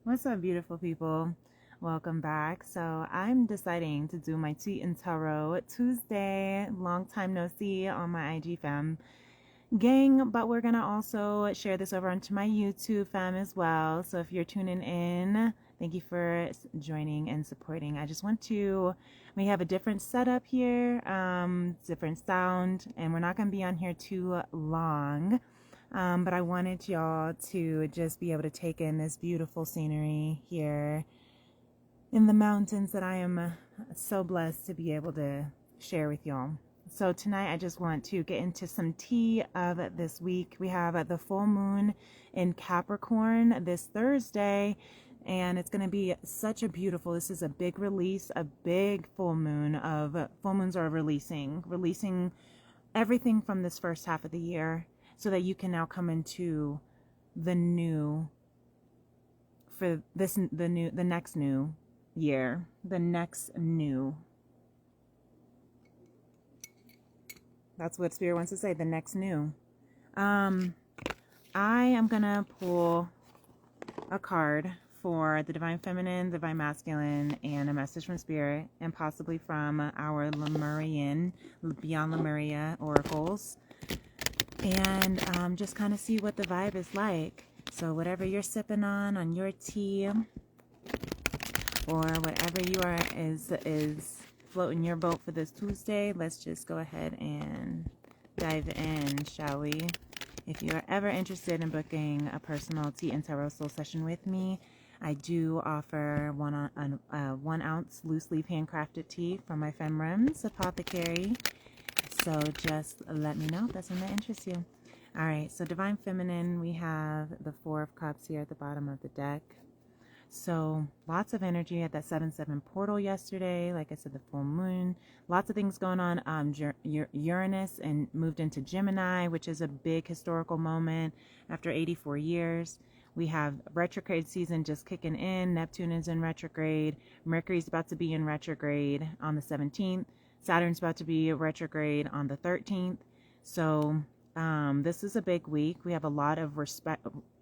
What's up, beautiful people? Welcome back. So, I'm deciding to do my Tweet and Tarot Tuesday. Long time no see on my IG fam gang, but we're going to also share this over onto my YouTube fam as well. So, if you're tuning in, thank you for joining and supporting. We have a different setup here, different sound, and we're not going to be on here too long. But I wanted y'all to just be able to take in this beautiful scenery here in the mountains that I am so blessed to be able to share with y'all. So tonight I just want to get into some tea of this week. We have the full moon in Capricorn this Thursday, and it's going to be such a beautiful, this is a big release, a big full moon. Of full moons are releasing everything from this first half of the year, so that you can now come into the new, for this, the next new year, that's what Spirit wants to say, the next new. I am gonna pull a card for the Divine Feminine, Divine Masculine, and a message from Spirit, and possibly from our Lemurian, Beyond Lemuria oracles, and just kind of see what the vibe is like. So whatever you're sipping on your tea, or whatever you are is floating your boat for this Tuesday, let's just go ahead and dive in, shall we? If you are ever interested in booking a personal tea and tarot soul session with me, I do offer 1 ounce loose leaf handcrafted tea from my Femrems Apothecary. So just let me know if that's something that interests you. All right, so Divine Feminine, we have the Four of Cups here at the bottom of the deck. So lots of energy at that 7-7 portal yesterday. Like I said, the full moon, lots of things going on. Uranus and moved into Gemini, which is a big historical moment after 84 years. We have retrograde season just kicking in. Neptune is in retrograde. Mercury's about to be in retrograde on the 17th. Saturn's about to be retrograde on the 13th. So this is a big week. We have a lot of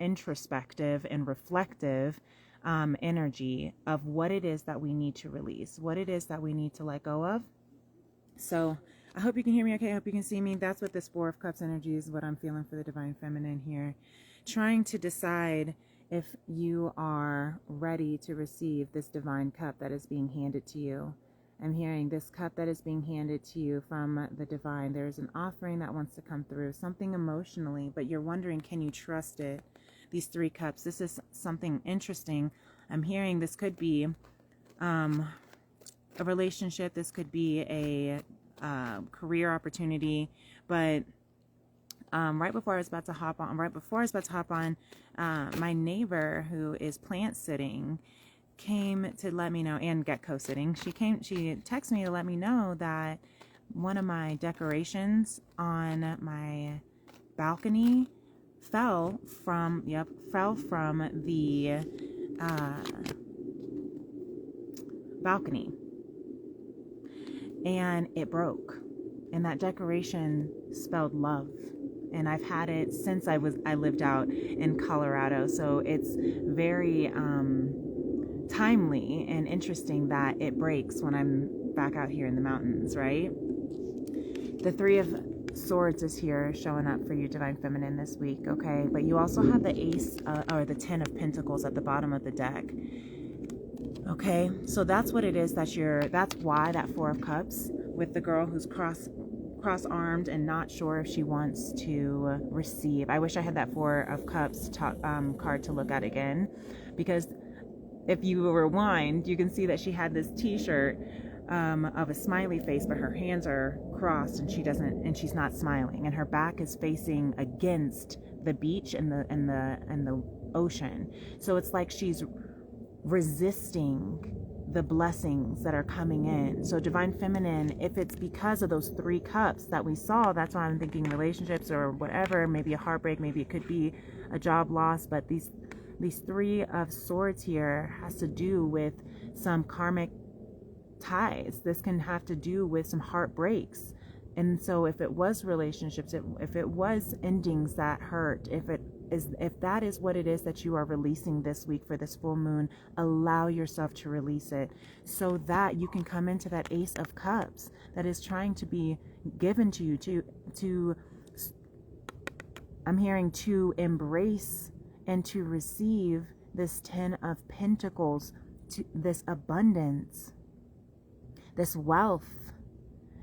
introspective and reflective energy of what it is that we need to release, what it is that we need to let go of. So I hope you can hear me okay. I hope you can see me. That's what this Four of Cups energy is, what I'm feeling for the Divine Feminine here. Trying to decide if you are ready to receive this divine cup that is being handed to you. I'm hearing this cup that is being handed to you from the divine. There's an offering that wants to come through, something emotionally, but you're wondering, can you trust it? These 3 cups, this is something interesting. I'm hearing this could be a relationship, this could be a career opportunity, but right before I was about to hop on, my neighbor who is plant sitting came to let me know, and Getco sitting. She texted me to let me know that one of my decorations on my balcony fell from the balcony, and it broke, and that decoration spelled love. And I've had it since I lived out in Colorado, so it's very timely and interesting that it breaks when I'm back out here in the mountains, right? The 3 of Swords is here showing up for you, Divine Feminine, this week, okay? But you also have the Ace or the 10 of Pentacles at the bottom of the deck, okay? So that's what it is that's why that 4 of Cups with the girl who's cross-armed and not sure if she wants to receive. I wish I had that 4 of Cups card to look at again, because if you rewind, you can see that she had this t-shirt of a smiley face, but her hands are crossed and she's not smiling, and her back is facing against the beach and the ocean. So it's like she's resisting the blessings that are coming in. So Divine Feminine, if it's because of those 3 cups that we saw, that's why I'm thinking relationships or whatever, maybe a heartbreak, maybe it could be a job loss, but these 3 of Swords here has to do with some karmic ties. This can have to do with some heartbreaks. And so if it was relationships, if it was endings that hurt, if it if that is what it is that you are releasing this week for this full moon, allow yourself to release it so that you can come into that Ace of Cups that is trying to be given to you to I'm hearing to embrace and to receive this 10 of Pentacles, to this abundance, this wealth,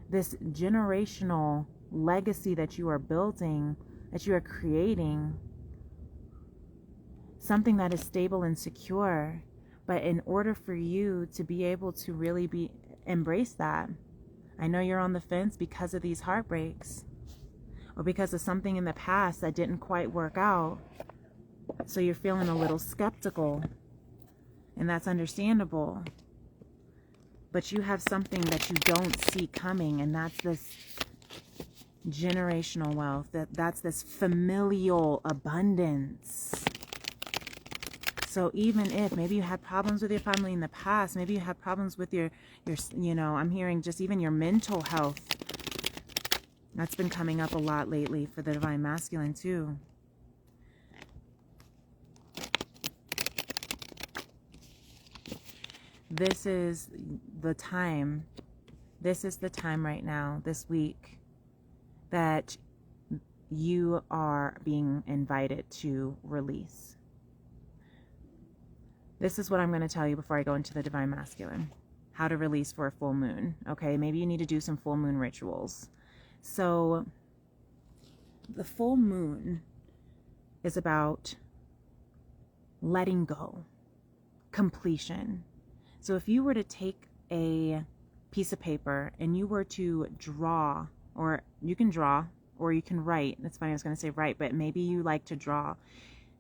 this generational legacy that you are building, that you are creating, something that is stable and secure. But in order for you to be able to really embrace that, I know you're on the fence because of these heartbreaks or because of something in the past that didn't quite work out. So you're feeling a little skeptical, and that's understandable. But you have something that you don't see coming, and that's this generational wealth, that's this familial abundance. So even if maybe you had problems with your family in the past, maybe you had problems with your I'm hearing just even your mental health. That's been coming up a lot lately for the Divine Masculine too. This is the time right now, this week, that you are being invited to release. This is what I'm going to tell you before I go into the Divine Masculine. How to release for a full moon. Okay, maybe you need to do some full moon rituals. So the full moon is about letting go, completion. So if you were to take a piece of paper and you were to draw, or you can draw or you can write. It's funny, I was going to say write, but maybe you like to draw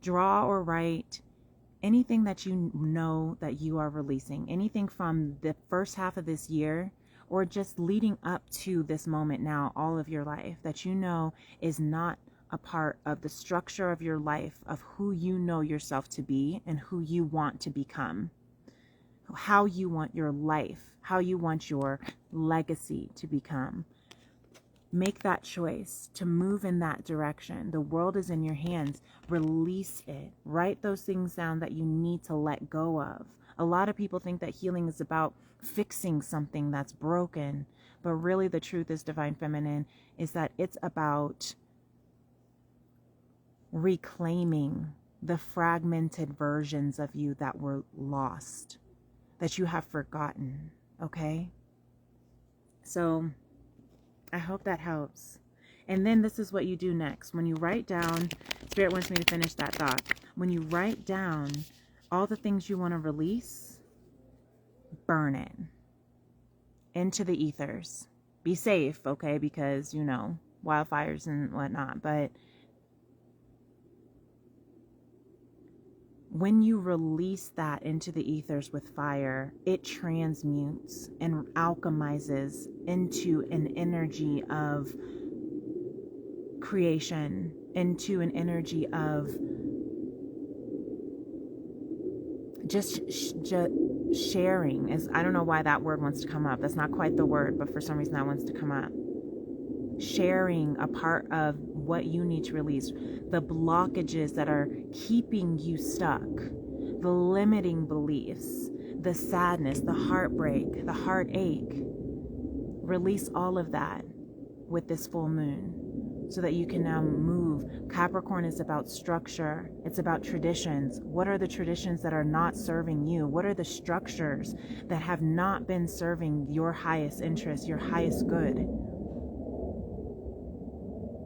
or write anything that you know that you are releasing, anything from the first half of this year or just leading up to this moment now, all of your life that you know is not a part of the structure of your life, of who you know yourself to be and who you want to become, how you want your life, how you want your legacy to become. Make that choice to move in that direction. The world is in your hands. Release it. Write those things down that you need to let go of. A lot of people think that healing is about fixing something that's broken, but really the truth is, Divine Feminine, is that it's about reclaiming the fragmented versions of you that were lost, that you have forgotten. Okay? So I hope that helps. And then this is what you do next. When you write down, Spirit wants me to finish that thought. When you write down all the things you want to release, burn it into the ethers. Be safe, okay? Because, wildfires and whatnot. But when you release that into the ethers with fire, it transmutes and alchemizes into an energy of creation, into an energy of just sharing. I don't know why that word wants to come up. That's not quite the word, but for some reason that wants to come up. Sharing a part of what you need to release, the blockages that are keeping you stuck, the limiting beliefs, the sadness, the heartbreak, the heartache. Release all of that with this full moon so that you can now move. Capricorn is about structure. It's about traditions. What are the traditions that are not serving you? What are the structures that have not been serving your highest interest, your highest good?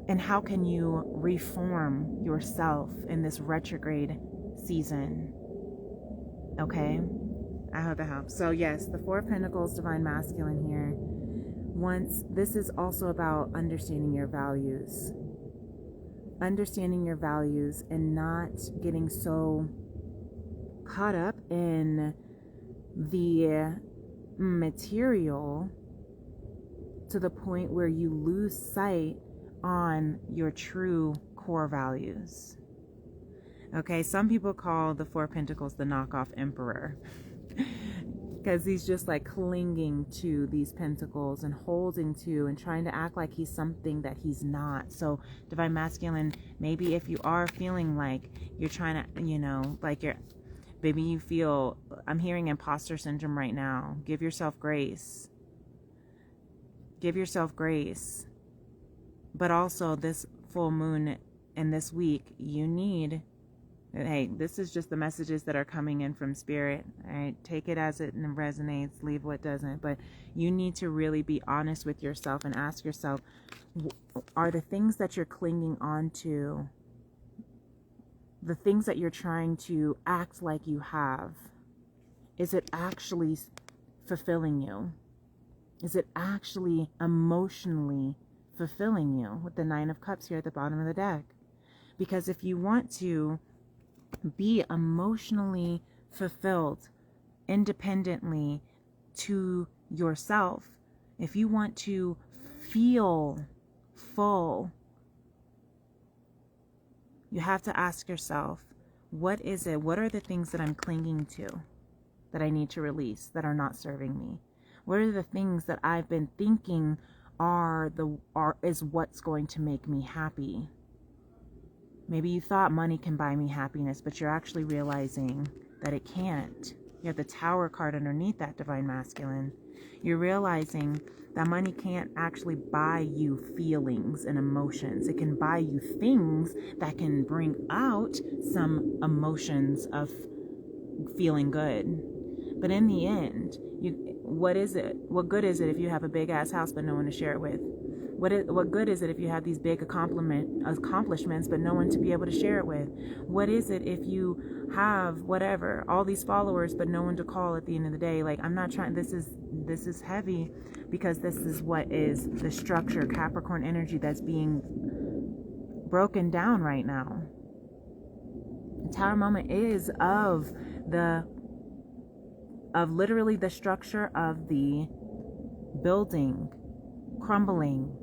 And how can you reform yourself in this retrograde season? Okay? I hope it helps. So yes, the Four of Pentacles, Divine Masculine here. This is also about understanding your values. Understanding your values and not getting so caught up in the material to the point where you lose sight on your true core values. Okay, some people call the Four of Pentacles the knockoff emperor. because he's just like clinging to these pentacles and holding to and trying to act like he's something that he's not. So Divine Masculine, maybe if you are feeling like you're trying to, you know, like maybe you feel, I'm hearing imposter syndrome right now. Give yourself grace. Give yourself grace. But also this full moon and this week, you need, hey, this is just the messages that are coming in from Spirit. All right, take it as it resonates, leave what doesn't. But you need to really be honest with yourself and ask yourself, are the things that you're clinging on to, the things that you're trying to act like you have, is it actually fulfilling you? Is it actually emotionally fulfilling you? With the Nine of Cups here at the bottom of the deck. Because if you want to be emotionally fulfilled independently to yourself, if you want to feel full, you have to ask yourself, what is it? What are the things that I'm clinging to that I need to release that are not serving me? What are the things that I've been thinking is what's going to make me happy? Maybe you thought money can buy me happiness, but you're actually realizing that it can't. You have the Tower card underneath that, Divine Masculine. You're realizing that money can't actually buy you feelings and emotions. It can buy you things that can bring out some emotions of feeling good. But in the end, what is it? What good is it if you have a big ass house but no one to share it with? What good is it if you have these big accomplishments but no one to be able to share it with? What is it if you have whatever, all these followers but no one to call at the end of the day? Like, I'm not trying, this is heavy, because this is what is the structure, Capricorn energy, that's being broken down right now. The Tower moment is of literally the structure of the building crumbling.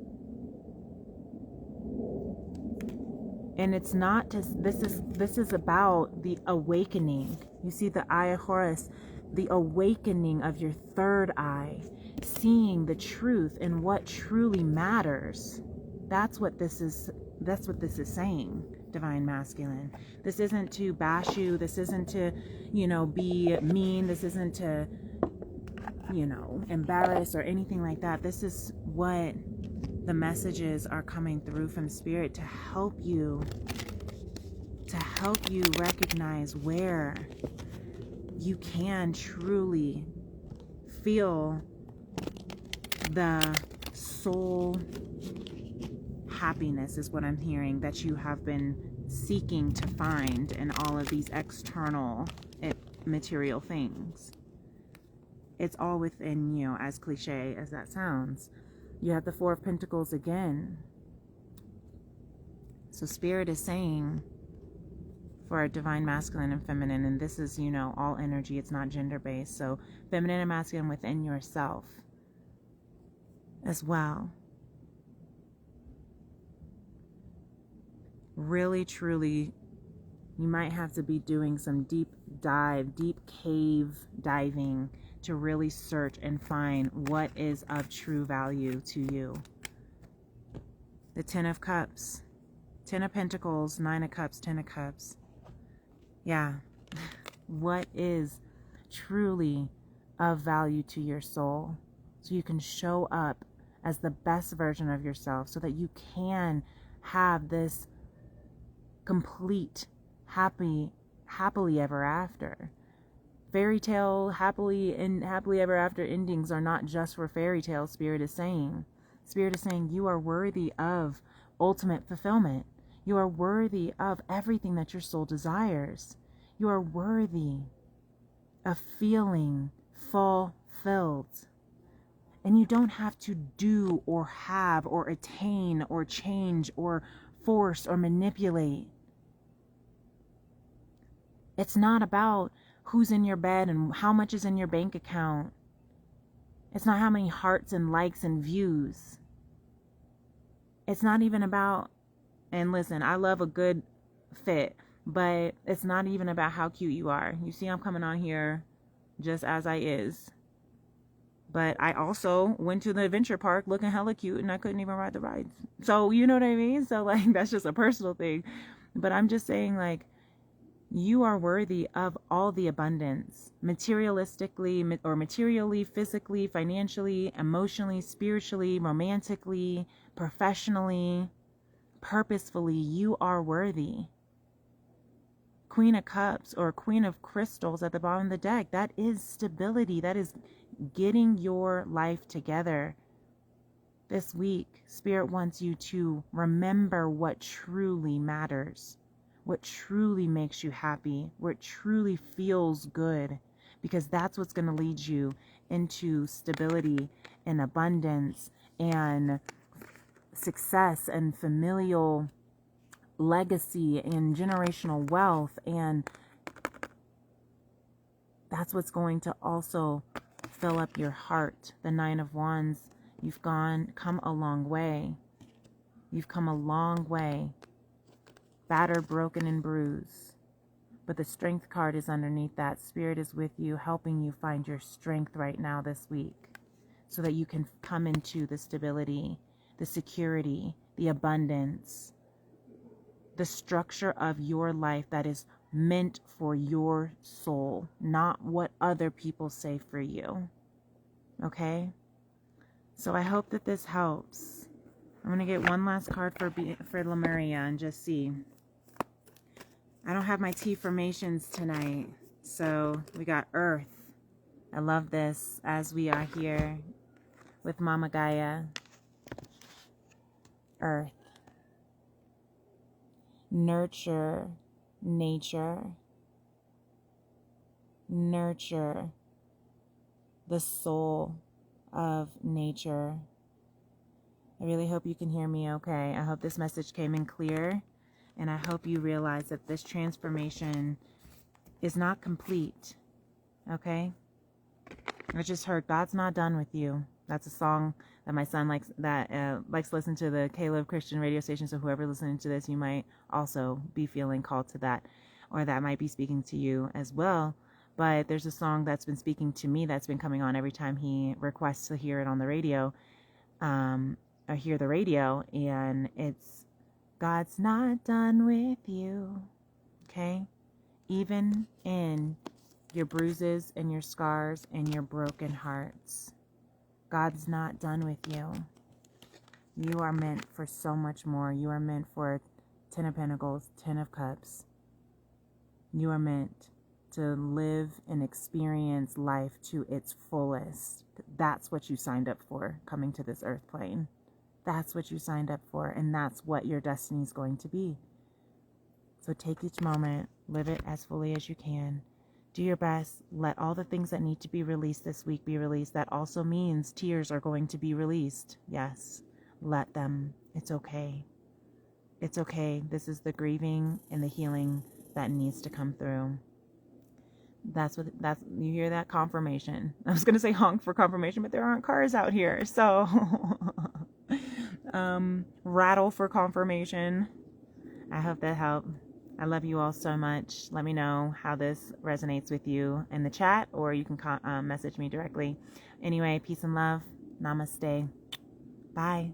And it's not just, this is about the awakening. You see the Eye of Horus, the awakening of your third eye, seeing the truth and what truly matters. That's what this is saying, Divine Masculine. This isn't to bash you. This isn't to, be mean. This isn't to, embarrass or anything like that. This is what the messages are coming through from Spirit to help you recognize where you can truly feel the soul happiness, is what I'm hearing, that you have been seeking to find in all of these external material things. It's all within you, as cliche as that sounds. You have the Four of Pentacles again. So Spirit is saying, for a Divine Masculine and Feminine, and this is, all energy, it's not gender-based, so feminine and masculine within yourself as well. Really, truly, you might have to be doing some deep cave diving to really search and find what is of true value to you. The Ten of Cups, Ten of Pentacles, Nine of Cups, Ten of Cups. Yeah. What is truly of value to your soul, so you can show up as the best version of yourself, so that you can have this complete, happily ever after. Fairy tale happily ever after endings are not just for fairy tales. Spirit is saying you are worthy of ultimate fulfillment. You are worthy of everything that your soul desires. You are worthy of feeling fulfilled. And you don't have to do or have or attain or change or force or manipulate. It's not about who's in your bed and how much is in your bank account. It's not how many hearts and likes and views. It's not even about, and listen, I love a good fit, but it's not even about how cute you are. You see, I'm coming on here just as I is. But I also went to the adventure park looking hella cute and I couldn't even ride the rides. So, you know what I mean? So, like, that's just a personal thing. But I'm just saying, like, you are worthy of all the abundance, materialistically or materially, physically, financially, emotionally, spiritually, romantically, professionally, purposefully. You are worthy. Queen of Cups or Queen of Crystals at the bottom of the deck, that is stability. That is getting your life together. This week, Spirit wants you to remember what truly matters, what truly makes you happy, what truly feels good, because that's what's going to lead you into stability and abundance and success and familial legacy and generational wealth. And that's what's going to also fill up your heart. The Nine of Wands, you've come a long way. You've come a long way. Battered, broken, and bruised. But the Strength card is underneath that. Spirit is with you, helping you find your strength right now this week, so that you can come into the stability, the security, the abundance, the structure of your life that is meant for your soul, not what other people say for you. Okay? So I hope that this helps. I'm going to get one last card for Lemuria and just see. I don't have my T formations tonight. So we got Earth. I love this as we are here with Mama Gaia. Earth. Nurture nature. Nurture the soul of nature. I really hope you can hear me okay. I hope this message came in clear, and I hope you realize that this transformation is not complete. Okay? I just heard God's not done with you. That's a song that my son likes to listen to, the Caleb Christian radio station. So whoever listening to this, you might also be feeling called to that, or that might be speaking to you as well. But there's a song that's been speaking to me that's been coming on every time he requests to hear it on the radio, or hear the radio, and it's God's not done with you. Okay? Even in your bruises and your scars and your broken hearts, God's not done with you. You are meant for so much more. You are meant for 10 of Pentacles, 10 of Cups. You are meant to live and experience life to its fullest. That's what you signed up for coming to this earth plane. That's what you signed up for, and that's what your destiny is going to be. So take each moment, live it as fully as you can. Do your best. Let all the things that need to be released this week be released. That also means tears are going to be released. Yes, let them. It's okay. It's okay. This is the grieving and the healing that needs to come through. You hear that? Confirmation. I was going to say honk for confirmation, but there aren't cars out here. So rattle for confirmation. I hope that helped. I love you all so much. Let me know how this resonates with you in the chat, or you can message me directly. Anyway, peace and love. Namaste. Bye.